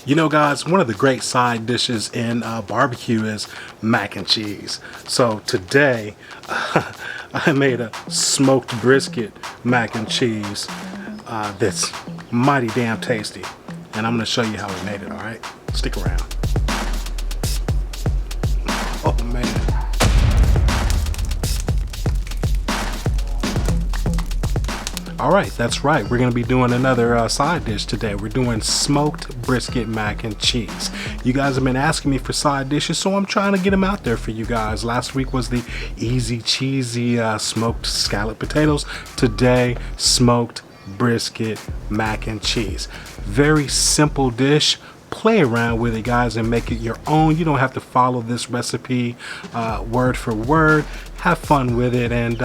You know, guys, one of the great side dishes in barbecue is mac and cheese. So today, I made a smoked brisket mac and cheese that's mighty damn tasty. And I'm going to show you how we made it, all right? Stick around. Oh, man. All right, that's right. We're going to be doing another side dish today. We're doing smoked brisket mac and cheese. You guys have been asking me for side dishes, so I'm trying to get them out there for you guys. Last week was the easy, cheesy smoked scallop potatoes. Today, smoked brisket mac and cheese. Very simple dish. Play around with it, guys, and make it your own. You don't have to follow this recipe word for word. Have fun with it, and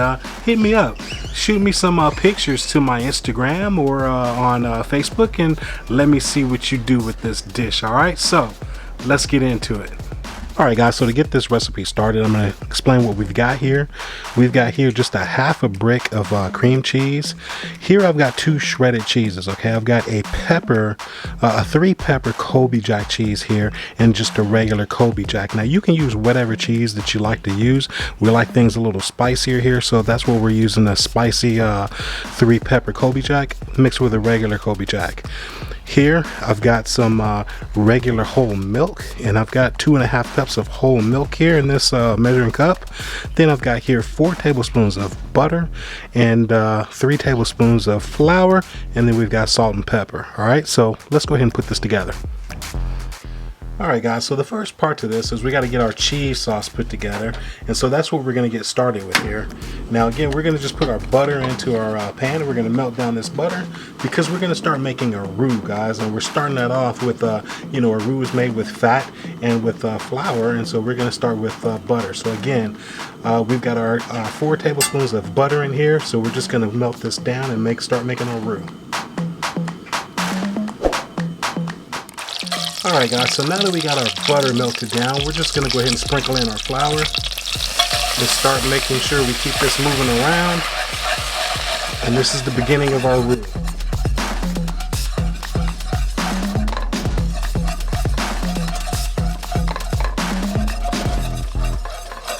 hit me up. Shoot me some pictures to my Instagram or on Facebook, and let me see what you do with this dish. All right, so let's get into it. All right, guys, so to get this recipe started, I'm going to explain what we've got here. We've got here just a half a brick of cream cheese. Here I've got 2 shredded cheeses, okay? I've got a 3-pepper Colby Jack cheese here and just a regular Colby Jack. Now, you can use whatever cheese that you like to use. We like things a little spicier here, so that's what we're using, a spicy 3-pepper Colby Jack mixed with a regular Colby Jack. Here I've got some regular whole milk, and I've got 2.5 cups of whole milk here in this measuring cup. Then I've got here 4 tablespoons of butter and 3 tablespoons of flour, and then we've got salt and pepper. All right, so let's go ahead and put this together. All right, guys, so the first part to this is we got to get our cheese sauce put together, and so that's what we're going to get started with here. Now, again, we're going to just put our butter into our pan, and we're going to melt down this butter because we're going to start making a roux, guys, and we're starting that off with, a roux is made with fat and with flour, and so we're going to start with butter. So again, we've got our 4 tablespoons of butter in here, so we're just going to melt this down and start making our roux. Alright, guys, so now that we got our butter melted down, we're just going to go ahead and sprinkle in our flour and start making sure we keep this moving around. And this is the beginning of our roux.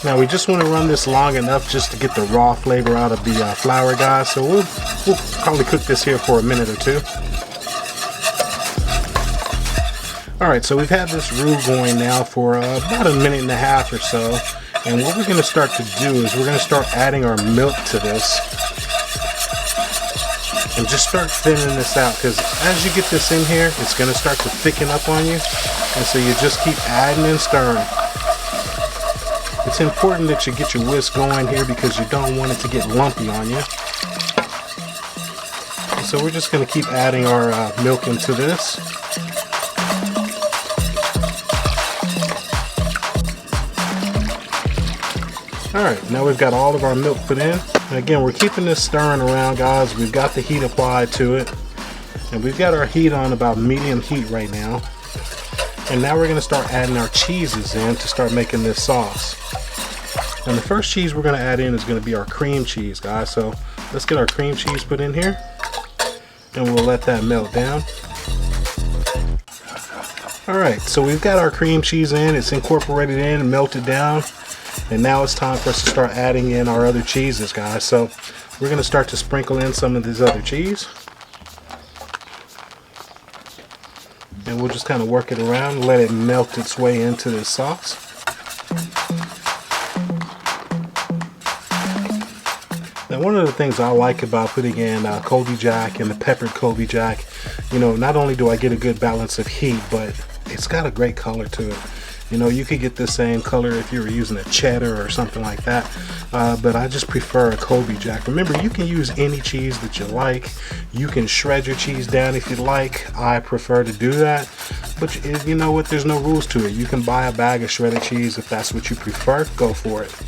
Now we just want to run this long enough just to get the raw flavor out of the flour, guys, so we'll probably cook this here for a minute or 2. Alright, so we've had this roux going now for about 1.5 minutes or so, and what we're going to start to do is we're going to start adding our milk to this and just start thinning this out, because as you get this in here, it's going to start to thicken up on you, and so you just keep adding and stirring. It's important that you get your whisk going here because you don't want it to get lumpy on you. And so we're just going to keep adding our milk into this. Alright, now we've got all of our milk put in. And again, we're keeping this stirring around, guys. We've got the heat applied to it. And we've got our heat on about medium heat right now. And now we're going to start adding our cheeses in to start making this sauce. And the first cheese we're going to add in is going to be our cream cheese, guys. So let's get our cream cheese put in here. And we'll let that melt down. Alright, so we've got our cream cheese in. It's incorporated in and melted down. And now it's time for us to start adding in our other cheeses, guys. So we're going to start to sprinkle in some of this other cheese. And we'll just kind of work it around and let it melt its way into this sauce. Now, one of the things I like about putting in Colby Jack and the peppered Colby Jack, not only do I get a good balance of heat, but it's got a great color to it. You could get the same color if you were using a cheddar or something like that, but I just prefer a Colby Jack. Remember, you can use any cheese that you like. You can shred your cheese down if you'd like. I prefer to do that, but you know what? There's no rules to it. You can buy a bag of shredded cheese if that's what you prefer. Go for it.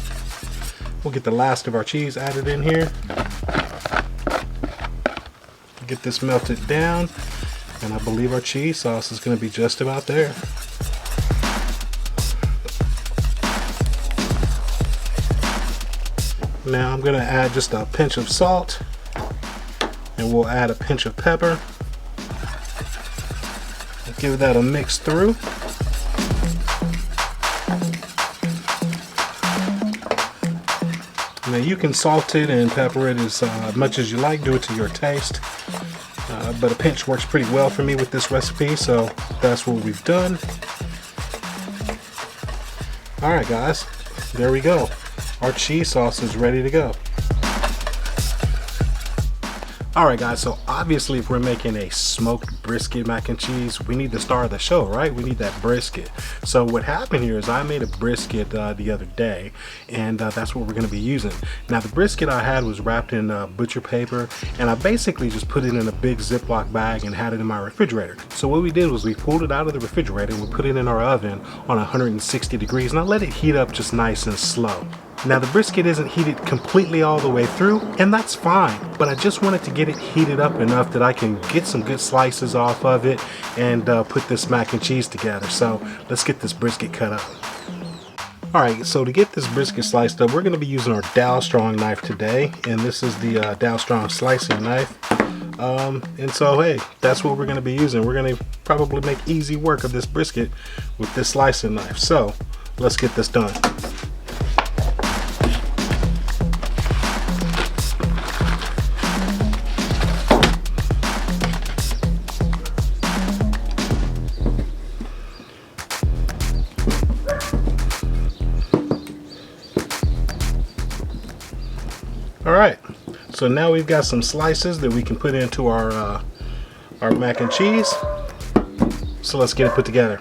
We'll get the last of our cheese added in here. Get this melted down, and I believe our cheese sauce is going to be just about there. Now I'm going to add just a pinch of salt, and we'll add a pinch of pepper. Give that a mix through. Now you can salt it and pepper it as much as you like, do it to your taste. But a pinch works pretty well for me with this recipe, so that's what we've done. Alright guys, there we go. Our cheese sauce is ready to go. Alright guys, so obviously if we're making a smoked brisket mac and cheese, we need the star of the show, right? We need that brisket. So what happened here is I made a brisket the other day, and that's what we're going to be using. Now the brisket I had was wrapped in butcher paper, and I basically just put it in a big Ziploc bag and had it in my refrigerator. So what we did was we pulled it out of the refrigerator and we put it in our oven on 160 degrees, and I let it heat up just nice and slow. Now the brisket isn't heated completely all the way through, and that's fine, but I just wanted to get it heated up enough that I can get some good slices off of it and put this mac and cheese together. So let's get this brisket cut up. Alright, so to get this brisket sliced up, we're going to be using our Dawgfatha knife today, and this is the Dawgfatha slicing knife. And so hey, that's what we're going to be using. We're going to probably make easy work of this brisket with this slicing knife. So let's get this done. Alright, so now we've got some slices that we can put into our mac and cheese. So let's get it put together.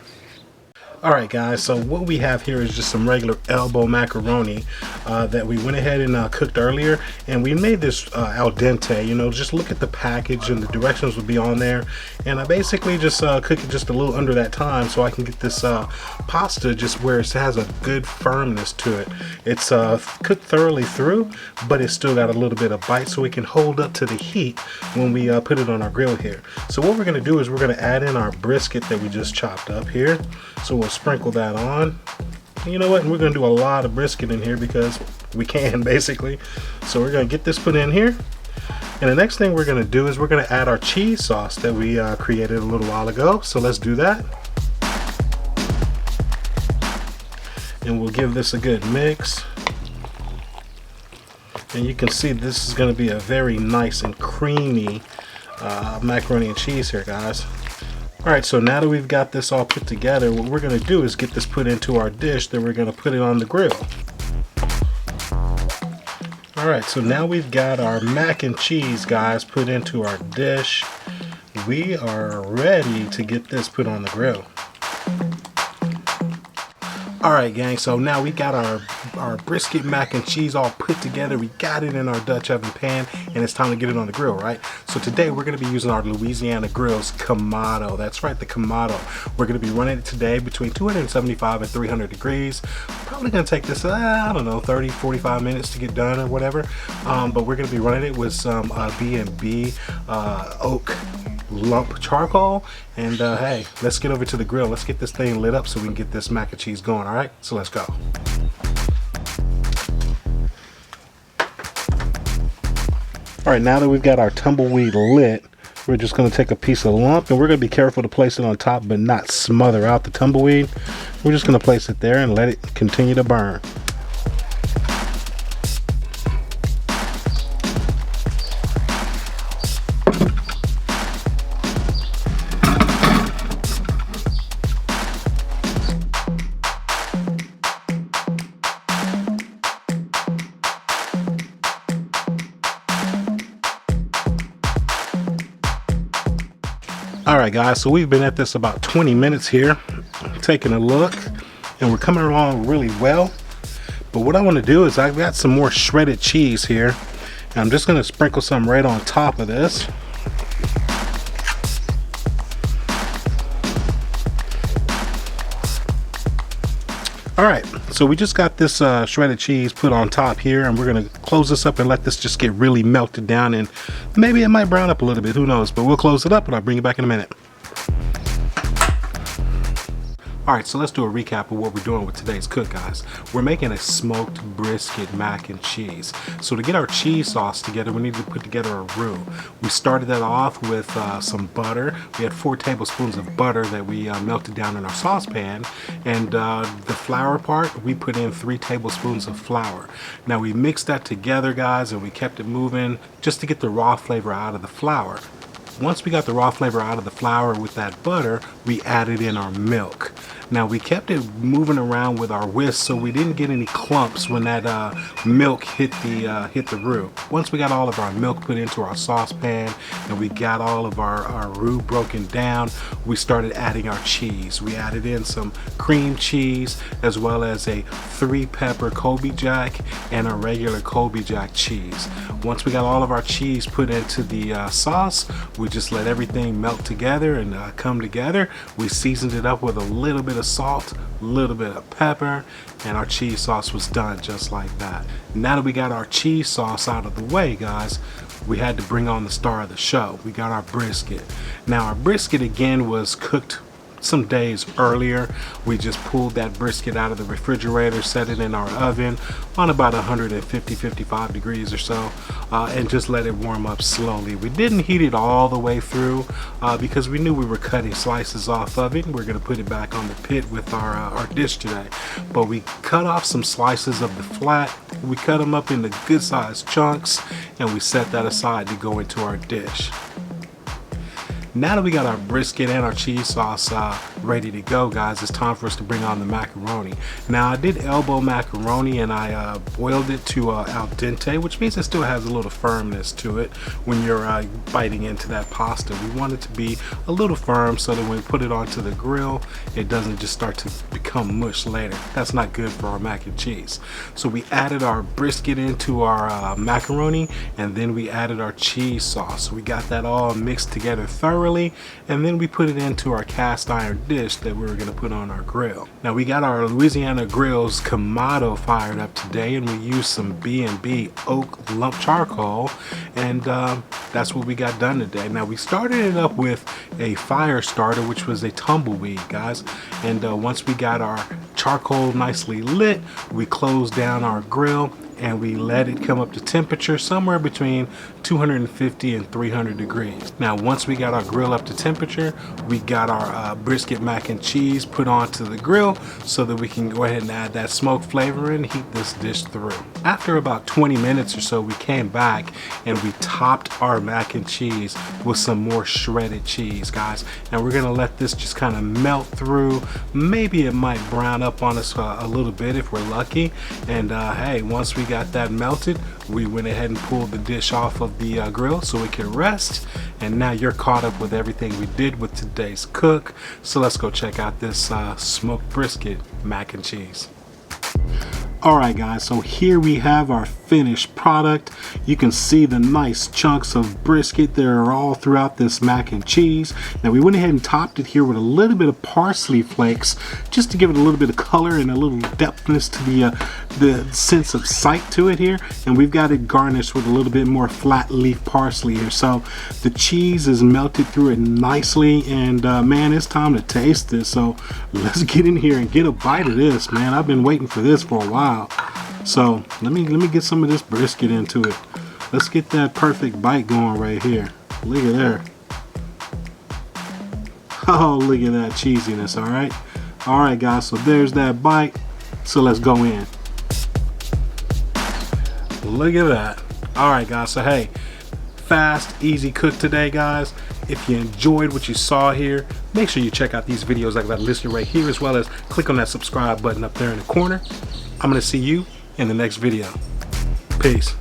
Alright guys, so what we have here is just some regular elbow macaroni that we went ahead and cooked earlier, and we made this al dente. You know, just look at the package and the directions will be on there, and I basically just cook it just a little under that time so I can get this pasta just where it has a good firmness to it. It's cooked thoroughly through, but it's still got a little bit of bite so it can hold up to the heat when we put it on our grill here. So what we're going to do is we're going to add in our brisket that we just chopped up here. So we'll sprinkle that on. You know what? And we're going to do a lot of brisket in here because we can, basically. So we're going to get this put in here. And the next thing we're going to do is we're going to add our cheese sauce that we created a little while ago. So let's do that. And we'll give this a good mix. And you can see this is going to be a very nice and creamy macaroni and cheese here, guys. Alright, so now that we've got this all put together, what we're going to do is get this put into our dish that we're going to put it on the grill. Alright, so now we've got our mac and cheese, guys, put into our dish. We are ready to get this put on the grill. Alright gang, so now we got our brisket mac and cheese all put together. We got it in our Dutch oven pan, and it's time to get it on the grill, right? So today we're going to be using our Louisiana Grills Kamado. That's right, the Kamado. We're going to be running it today between 275 and 300 degrees. Probably going to take this, I don't know, 30, 45 minutes to get done or whatever. But we're going to be running it with some B&B oak lump charcoal, and hey, let's get over to the grill. Let's get this thing lit up so we can get this mac and cheese going. All right, so let's go. All right, now that we've got our tumbleweed lit, we're just going to take a piece of lump, and we're going to be careful to place it on top but not smother out the tumbleweed. We're just going to place it there and let it continue to burn. Alright guys, so we've been at this about 20 minutes here, taking a look, and we're coming along really well. But what I want to do is I've got some more shredded cheese here, and I'm just going to sprinkle some right on top of this. Alright, so we just got this shredded cheese put on top here, and we're going to close this up and let this just get really melted down, and maybe it might brown up a little bit, who knows, but we'll close it up and I'll bring you back in a minute. Alright, so let's do a recap of what we're doing with today's cook, guys. We're making a smoked brisket mac and cheese. So to get our cheese sauce together, we need to put together a roux. We started that off with some butter. We had 4 tablespoons of butter that we melted down in our saucepan. And the flour part, we put in 3 tablespoons of flour. Now we mixed that together, guys, and we kept it moving just to get the raw flavor out of the flour. Once we got the raw flavor out of the flour with that butter, we added in our milk. Now we kept it moving around with our whisk so we didn't get any clumps when that milk hit the roux. Once we got all of our milk put into our saucepan and we got all of our roux broken down, we started adding our cheese. We added in some cream cheese as well as a 3-pepper Colby Jack and a regular Colby Jack cheese. Once we got all of our cheese put into the sauce, we just let everything melt together and come together. We seasoned it up with a little bit of salt, a little bit of pepper, and our cheese sauce was done just like that. Now that we got our cheese sauce out of the way, guys, we had to bring on the star of the show. We got our brisket. Now our brisket again was cooked some days earlier. We just pulled that brisket out of the refrigerator, set it in our oven on about 150-55 degrees or so, and just let it warm up slowly. We didn't heat it all the way through because we knew we were cutting slices off of it. We're going to put it back on the pit with our dish today. But we cut off some slices of the flat. We cut them up into good sized chunks and we set that aside to go into our dish. Now that we got our brisket and our cheese sauce ready to go, guys, it's time for us to bring on the macaroni. Now I did elbow macaroni and I boiled it to al dente, which means it still has a little firmness to it when you're biting into that pasta. We want it to be a little firm so that when we put it onto the grill, it doesn't just start to become mush later. That's not good for our mac and cheese. So we added our brisket into our macaroni, and then we added our cheese sauce. We got that all mixed together thoroughly, and then we put it into our cast iron dish that we were going to put on our grill. Now we got our LonestarGrillz Kamado fired up today, and we used some B&B oak lump charcoal, and that's what we got done today. Now we started it up with a fire starter, which was a tumbleweed, guys, and once we got our charcoal nicely lit, we closed down our grill and we let it come up to temperature somewhere between 250 and 300 degrees. Now once we got our grill up to temperature, we got our brisket mac and cheese put onto the grill so that we can go ahead and add that smoke flavor and heat this dish through. After about 20 minutes or so, we came back and we topped our mac and cheese with some more shredded cheese, guys, and we're gonna let this just kind of melt through. Maybe it might brown up on us a little bit if we're lucky, and hey, once we got that melted, we went ahead and pulled the dish off of the grill so it could rest, and now you're caught up with everything we did with today's cook. So let's go check out this smoked brisket mac and cheese. Alright guys, so here we have our finished product. You can see the nice chunks of brisket that are all throughout this mac and cheese. Now we went ahead and topped it here with a little bit of parsley flakes just to give it a little bit of color and a little depthness to the sense of sight to it here. And we've got it garnished with a little bit more flat leaf parsley here. So the cheese is melted through it nicely, and man, it's time to taste this. So let's get in here and get a bite of this, man. I've been waiting for this for a while. So let me get some of this brisket into it. Let's get that perfect bite going right here. Look at there. Oh, look at that cheesiness. All right guys, so there's that bite. So let's go in. Look at that. All right guys, so hey, fast, easy cook today, guys. If you enjoyed what you saw here, make sure you check out these videos like that listed right here, as well as click on that subscribe button up there in the corner. I'm gonna see you in the next video. Peace.